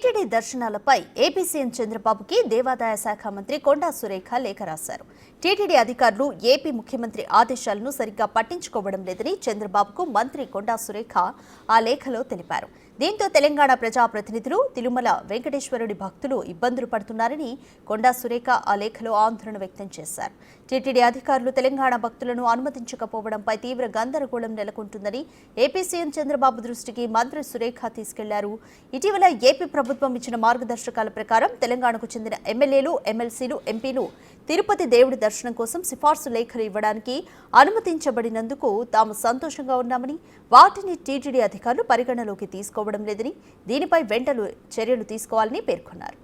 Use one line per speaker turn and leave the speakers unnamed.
TTD దర్శనాలపై AP CM చంద్రబాబుకి దేవాదాయ శాఖ మంత్రి కొండా సురేఖ లేఖ రాశారు. టీటీడీ అధికారులు ఏపీ ముఖ్యమంత్రి ఆదేశాలను సరిగ్గా పట్టించుకోవడం లేదని చంద్రబాబుకు మంత్రి కొండా సురేఖ ఆ లేఖలో తెలిపారు. దీంతో తెలంగాణ ప్రజాప్రతినిధులు, తిరుమల వెంకటేశ్వరుడి భక్తులు ఇబ్బందులు పడుతున్నారని కొండా సురేఖ ఆ లేఖలో ఆందోళన వ్యక్తం చేశారు. టీటీడీ అధికారులు తెలంగాణ భక్తులను అనుమతించకపోవడంపై తీవ్ర గందరగోళం నెలకొంటుందని ఏపీ సీఎం చంద్రబాబు దృష్టికి మంత్రి సురేఖ తీసుకెళ్లారు. ఇటీవల ఏపీ ప్రభుత్వం ఇచ్చిన మార్గదర్శకాల ప్రకారం తెలంగాణకు చెందిన ఎమ్మెల్యేలు, ఎమ్మెల్సీలు, ఎంపీలు తిరుపతి దేవుడి దర్శనం కోసం సిఫార్సు లేఖలు ఇవ్వడానికి అనుమతించబడినందుకు తాము సంతోషంగా ఉన్నామని, వాటిని టీటీడీ అధికారులు పరిగణలోకి తీసుకోవడం లేదని, దీనిపై వెంటనే చర్యలు తీసుకోవాలని పేర్కొన్నారు.